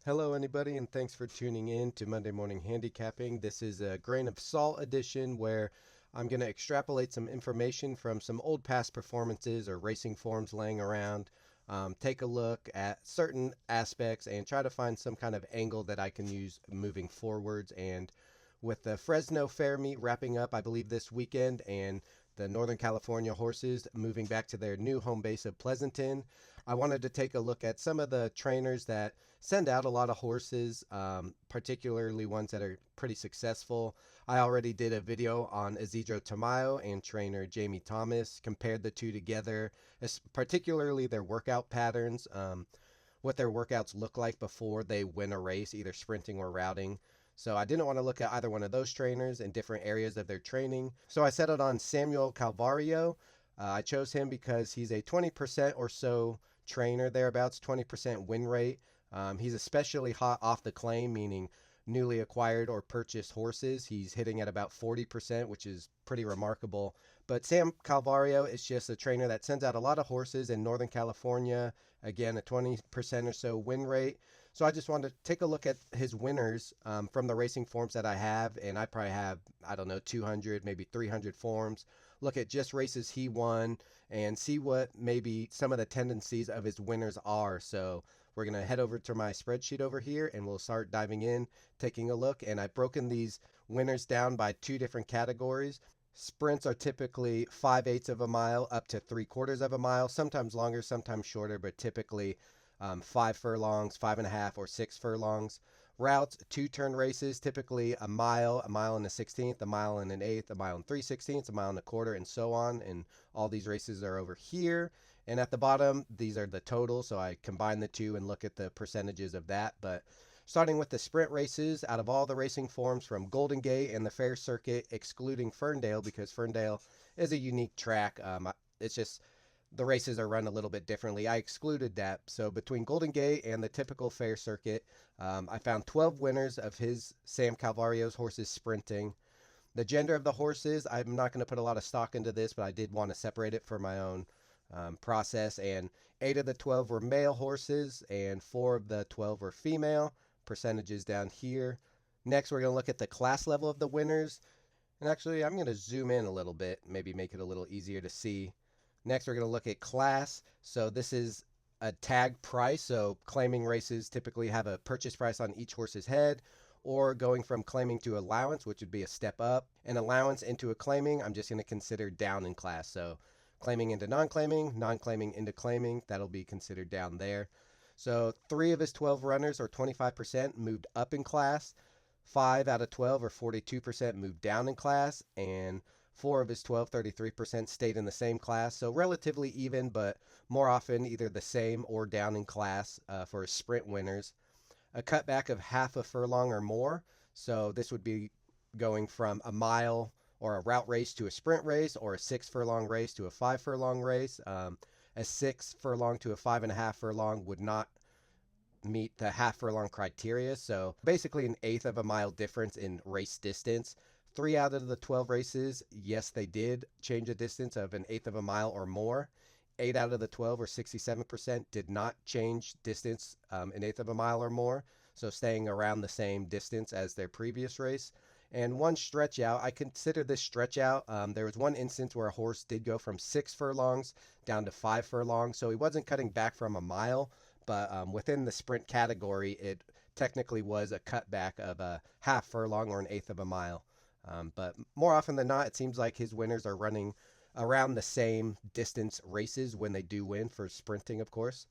Hello, anybody, and thanks for tuning in to Monday Morning Handicapping. This is a grain of salt edition where I'm going to extrapolate some information from some old past performances or racing forms laying around, take a look at certain aspects, and try to find some kind of angle that I can use moving forwards. And with the Fresno Fair meet wrapping up, I believe, this weekend, and the Northern California horses moving back to their new home base of Pleasanton, I wanted to take a look at some of the trainers that send out a lot of horses, particularly ones that are pretty successful. I already did a video on Isidro Tamayo and trainer Jamie Thomas, compared the two together, particularly their workout patterns, what their workouts look like before they win a race, either sprinting or routing. So I didn't want to look at either one of those trainers in different areas of their training. So I settled on Samuel Calvario. I chose him because he's a 20% or so trainer, thereabouts, 20% win rate. He's especially hot off the claim, meaning newly acquired or purchased horses. He's hitting at about 40%, which is pretty remarkable. But Sam Calvario is just a trainer that sends out a lot of horses in Northern California. Again, a 20% or so win rate. So I just wanted to take a look at his winners from the racing forms that I have. And I probably have, I don't know, 200, maybe 300 forms. Look at just races he won and see what maybe some of the tendencies of his winners are. So we're going to head over to my spreadsheet over here and we'll start diving in, taking a look. And I've broken these winners down by two different categories. Sprints are typically 5/8 of a mile up to 3/4 of a mile, sometimes longer, sometimes shorter, but typically 5 furlongs, 5.5, or 6 furlongs. Routes, two-turn races, typically a mile and a 16th, a mile and an eighth, a mile and 3/16, a mile and a quarter, and so on. And all these races are over here. And at the bottom, these are the totals. So I combine the two and look at the percentages of that. But starting with the sprint races, out of all the racing forms from Golden Gate and the Fair Circuit, excluding Ferndale, because Ferndale is a unique track. It's just the races are run a little bit differently. I excluded that. So between Golden Gate and the typical fair circuit, I found 12 winners of his Sam Calvario's horses sprinting. The gender of the horses, I'm not going to put a lot of stock into this, but I did want to separate it for my own process. And 8 of the 12 were male horses, and 4 of the 12 were female. Percentages down here. Next, we're going to look at the class level of the winners. And actually, I'm going to zoom in a little bit, maybe make it a little easier to see. Next, we're going to look at class. So this is a tag price. So claiming races typically have a purchase price on each horse's head, or going from claiming to allowance, which would be a step up. An allowance into a claiming, I'm just going to consider down in class. So claiming into non-claiming, non-claiming into claiming, that'll be considered down there. So 3 of his 12 runners, or 25%, moved up in class. 5 out of 12, or 42%, moved down in class. And 4 of his 12, 33%, stayed in the same class. So relatively even, but more often either the same or down in class for his sprint winners. A cutback of half a furlong or more. So this would be going from a mile or a route race to a sprint race, or a 6 furlong race to a 5 furlong race. A 6 furlong to a 5.5 furlong would not meet the half furlong criteria. So basically an eighth of a mile difference in race distance. 3 out of the 12 races, yes, they did change a distance of an eighth of a mile or more. 8 out of the 12, or 67%, did not change distance an eighth of a mile or more. So staying around the same distance as their previous race. And one stretch out, I consider this stretch out. There was one instance where a horse did go from 6 furlongs down to 5 furlongs. So he wasn't cutting back from a mile, but within the sprint category, it technically was a cutback of a half furlong or an eighth of a mile. But more often than not, it seems like his winners are running around the same distance races when they do win, for sprinting, of course.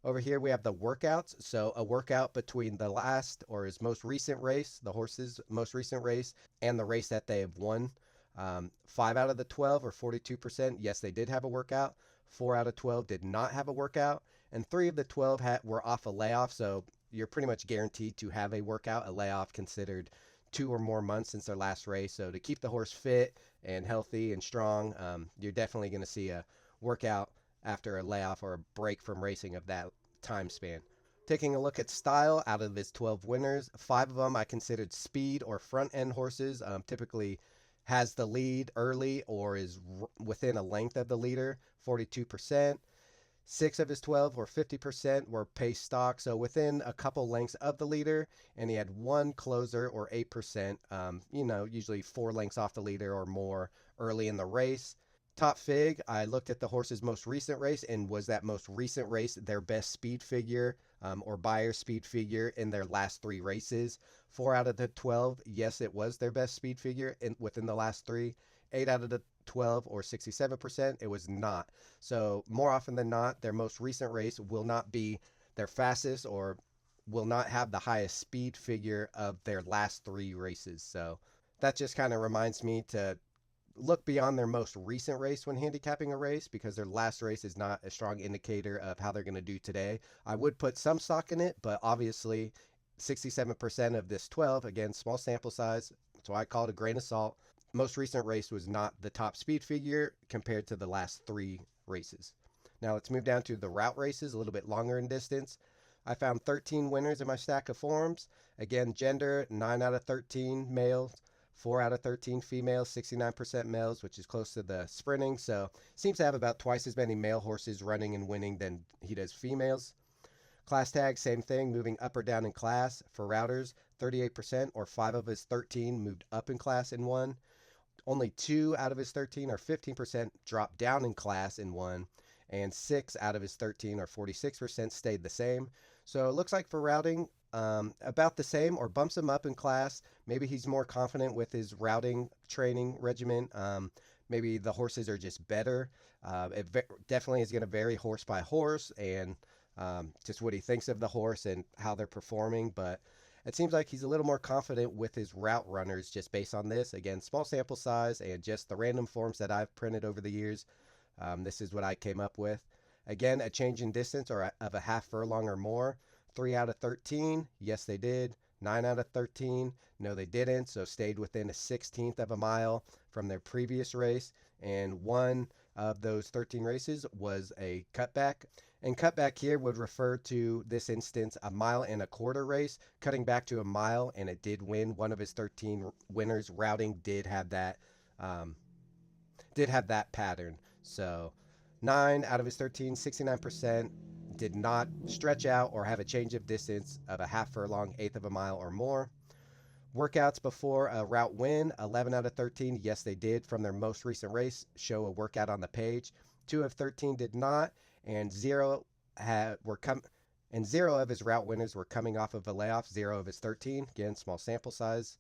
Over here, we have the workouts. So a workout between the last, or his most recent race, the horse's most recent race, and the race that they have won. 5 out of the 12, or 42%, yes, they did have a workout. 4 out of 12 did not have a workout. And 3 of the 12 were off a layoff. So you're pretty much guaranteed to have a workout. A layoff considered 2 or more months since their last race. So to keep the horse fit and healthy and strong, you're definitely going to see a workout after a layoff or a break from racing of that time span. Taking a look at style, out of his 12 winners, 5 of them I considered speed or front end horses. Typically has the lead early or is within a length of the leader, 42%. Six of his 12, or 50%, were pace stock, so within a couple lengths of the leader, and he had one closer, or 8%, usually 4 lengths off the leader or more early in the race. Top Fig, I looked at the horse's most recent race, and was that most recent race their best speed figure, or buyer speed figure in their last 3 races? 4 out of the 12, yes, it was their best speed figure within the last three. 8 out of the 12, or 67%, it was not. So more often than not, their most recent race will not be their fastest, or will not have the highest speed figure of their last 3 races. So that just kind of reminds me to look beyond their most recent race when handicapping a race, because their last race is not a strong indicator of how they're going to do today. I would put some stock in it, but obviously 67% of this 12, again, small sample size, so I call it a grain of salt. Most recent race was not the top speed figure compared to the last 3 races. Now let's move down to the route races, a little bit longer in distance. I found 13 winners in my stack of forms. Again, gender, 9 out of 13 males, 4 out of 13 females, 69% males, which is close to the sprinting. So seems to have about twice as many male horses running and winning than he does females. Class tag, same thing, moving up or down in class. For routers, 38%, or 5 of his 13 moved up in class and won. Only 2 out of his 13, or 15%, dropped down in class and won. And 6 out of his 13, or 46%, stayed the same. So it looks like for routing, about the same, or bumps him up in class. Maybe he's more confident with his routing training regimen. Maybe the horses are just better. It definitely is going to vary horse by horse, and just what he thinks of the horse and how they're performing. But it seems like he's a little more confident with his route runners just based on this. Again, small sample size and just the random forms that I've printed over the years. This is what I came up with. Again, a change in distance or of a half furlong or more. 3 out of 13, yes, they did. 9 out of 13, no, they didn't. So stayed within a 16th of a mile from their previous race. And one of those 13 races was a cutback. And cutback here would refer to this instance a 1.25 mile race, cutting back to a mile, and it did win. One of his 13 winners routing did have that pattern. So 9 out of his 13, 69%, did not stretch out or have a change of distance of a half furlong, 1/8 of a mile or more. Workouts before a route win, 11 out of 13, yes, they did from their most recent race show a workout on the page. 2 of 13 did not, and 0 of his route winners were coming off of a layoff. 0 of his 13, again, small sample size.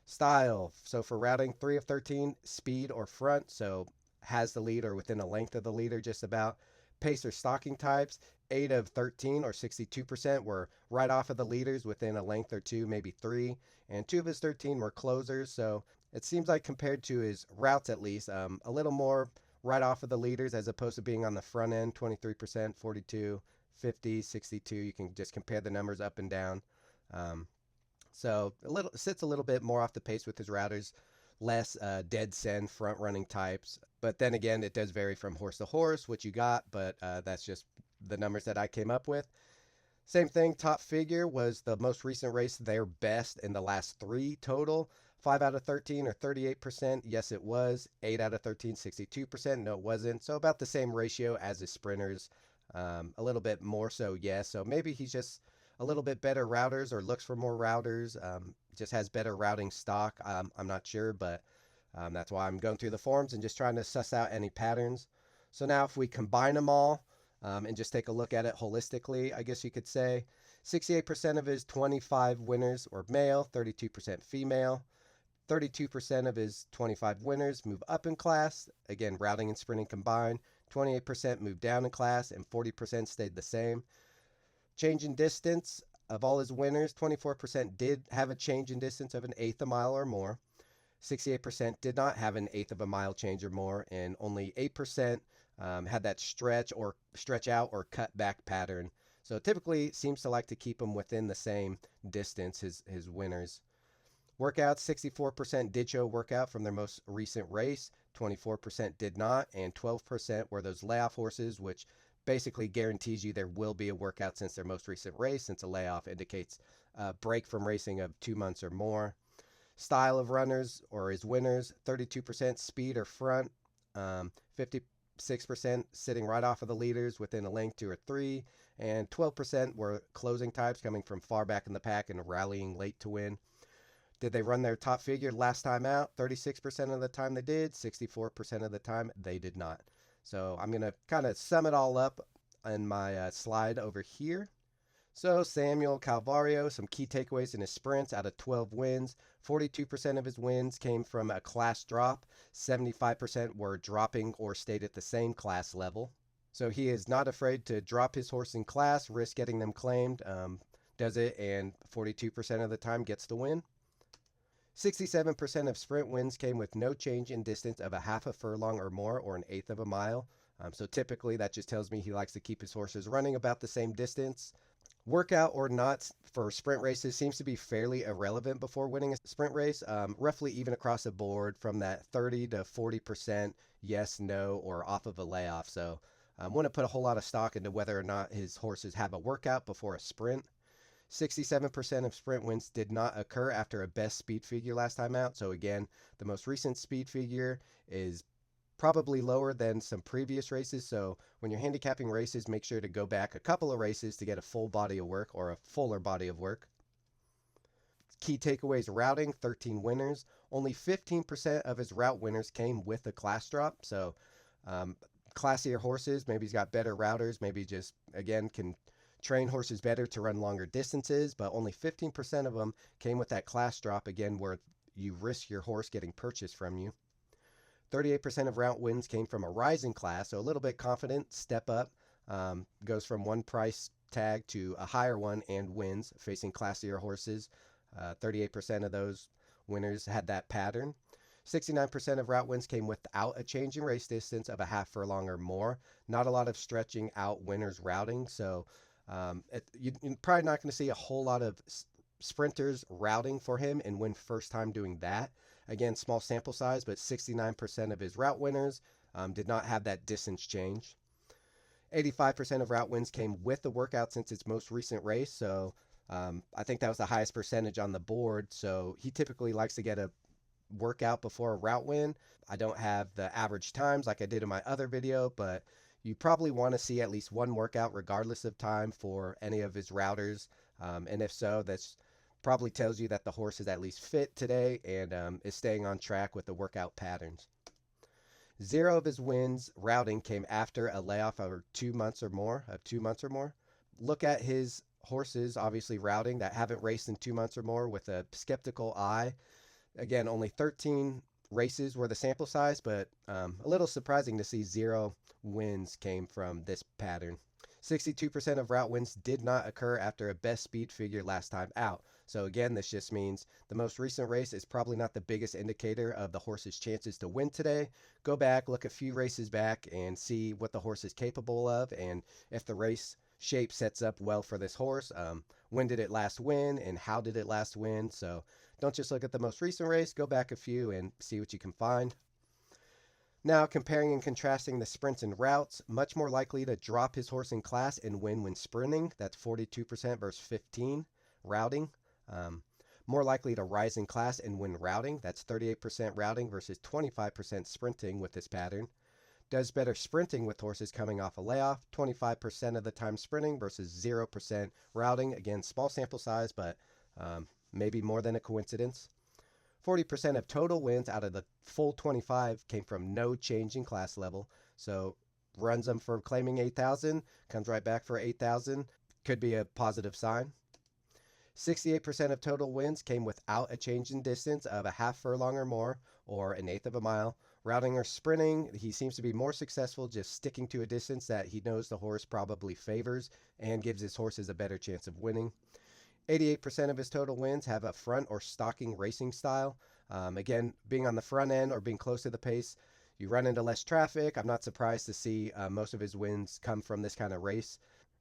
Style, so for routing, 3 of 13, speed or front, so has the lead or within a length of the leader just about. Pace or stalking types, 8 of 13, or 62%, were right off of the leaders within a length or two, maybe 3. And 2 of his 13 were closers, so it seems like compared to his routes at least, a little more right off of the leaders as opposed to being on the front end, 23%, 42, 50, 62. You can just compare the numbers up and down. So sits a little bit more off the pace with his routers, less dead send front running types. But then again, it does vary from horse to horse what you got, but that's just the numbers that I came up with. Same thing, top figure was the most recent race their best in the last 3 total. 5 out of 13, or 38%, yes it was. 8 out of 13, 62%, no it wasn't. So about the same ratio as his sprinters. A little bit more so, yes. So maybe he's just a little bit better routers, or looks for more routers, just has better routing stock. I'm not sure, but that's why I'm going through the forms and just trying to suss out any patterns. So now if we combine them all and just take a look at it holistically, I guess you could say 68% of his 25 winners were male, 32% female. 32% of his 25 winners move up in class, again, routing and sprinting combined. 28% moved down in class, and 40% stayed the same. Change in distance of all his winners, 24% did have a change in distance of an 1/8 a mile or more. 68% did not have an 1/8 of a mile change or more, and only 8% had that stretch out or cut back pattern. So typically seems to like to keep them within the same distance, his winners. Workouts, 64% did show a workout from their most recent race, 24% did not, and 12% were those layoff horses, which basically guarantees you there will be a workout since their most recent race, since a layoff indicates a break from racing of 2 months or more. Style of runners or his winners, 32% speed or front, 50 6% sitting right off of the leaders within a length 2 or 3, and 12% were closing types coming from far back in the pack and rallying late to win. Did they run their top figure last time out? 36% of the time they did, 64% of the time they did not. So I'm going to kind of sum it all up in my slide over here. So Samuel Calvario, some key takeaways in his sprints. Out of 12 wins, 42% of his wins came from a class drop. 75% were dropping or stayed at the same class level. So he is not afraid to drop his horse in class, risk getting them claimed, does it, and 42% of the time gets the win. 67% of sprint wins came with no change in distance of a half a furlong or more, or an eighth of a mile. So typically that just tells me he likes to keep his horses running about the same distance. Workout or not for sprint races seems to be fairly irrelevant before winning a sprint race, roughly even across the board from that 30 to 40% yes, no, or off of a layoff. So I wouldn't put a whole lot of stock into whether or not his horses have a workout before a sprint. 67% of sprint wins did not occur after a best speed figure last time out. So again, the most recent speed figure is probably lower than some previous races. So when you're handicapping races, make sure to go back a couple of races to get a full body of work or a fuller body of work. Key takeaways: routing, 13 winners. Only 15% of his route winners came with a class drop. So classier horses, maybe he's got better routers, maybe just, again, can train horses better to run longer distances, but only 15% of them came with that class drop, again, where you risk your horse getting purchased from you. 38% of route wins came from a rising class, so a little bit confident, step up, goes from one price tag to a higher one and wins, facing classier horses. 38% of those winners had that pattern. 69% of route wins came without a change in race distance of a half furlong or more. Not a lot of stretching out winners routing, so you're probably not going to see a whole lot of sprinters routing for him and win first time doing that. Again, small sample size, but 69% of his route winners did not have that distance change. 85% of route wins came with the workout since its most recent race, so I think that was the highest percentage on the board. So he typically likes to get a workout before a route win. I don't have the average times like I did in my other video, but you probably want to see at least one workout regardless of time for any of his routers. And if so, that's probably tells you that the horse is at least fit today and is staying on track with the workout patterns. 0 of his wins routing came after a layoff of 2 months or more. Look at his horses, obviously routing, that haven't raced in 2 months or more with a skeptical eye. Again, only 13 races were the sample size, but a little surprising to see 0 wins came from this pattern. 62% of route wins did not occur after a best speed figure last time out. So again, this just means the most recent race is probably not the biggest indicator of the horse's chances to win today. Go back, look a few races back, and see what the horse is capable of, and if the race shape sets up well for this horse. When did it last win, and how did it last win? So don't just look at the most recent race, go back a few and see what you can find. Now, comparing and contrasting the sprints and routes, much more likely to drop his horse in class and win when sprinting. That's 42% versus 15%. Routing, more likely to rise in class and win routing. That's 38% routing versus 25% sprinting with this pattern. Does better sprinting with horses coming off a layoff. 25% of the time sprinting versus 0% routing. Again, small sample size, but maybe more than a coincidence. 40% of total wins out of the full 25 came from no change in class level. So runs them for claiming 8,000, comes right back for 8,000. Could be a positive sign. 68% of total wins came without a change in distance of a half furlong or more, or an eighth of a mile. Routing or sprinting, he seems to be more successful just sticking to a distance that he knows the horse probably favors and gives his horses a better chance of winning. 88% of his total wins have a front or stalking racing style. Again, being on the front end or being close to the pace, you run into less traffic. I'm not surprised to see most of his wins come from this kind of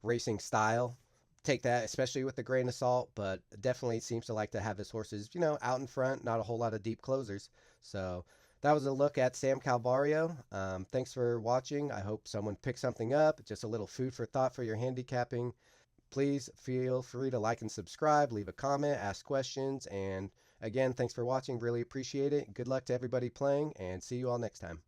racing style. Take that, especially with a grain of salt, but definitely seems to like to have his horses, out in front, not a whole lot of deep closers. So that was a look at Sam Calvario. Thanks for watching. I hope someone picked something up. Just a little food for thought for your handicapping. Please feel free to like and subscribe, leave a comment, ask questions, and again, thanks for watching. Really appreciate it. Good luck to everybody playing, and see you all next time.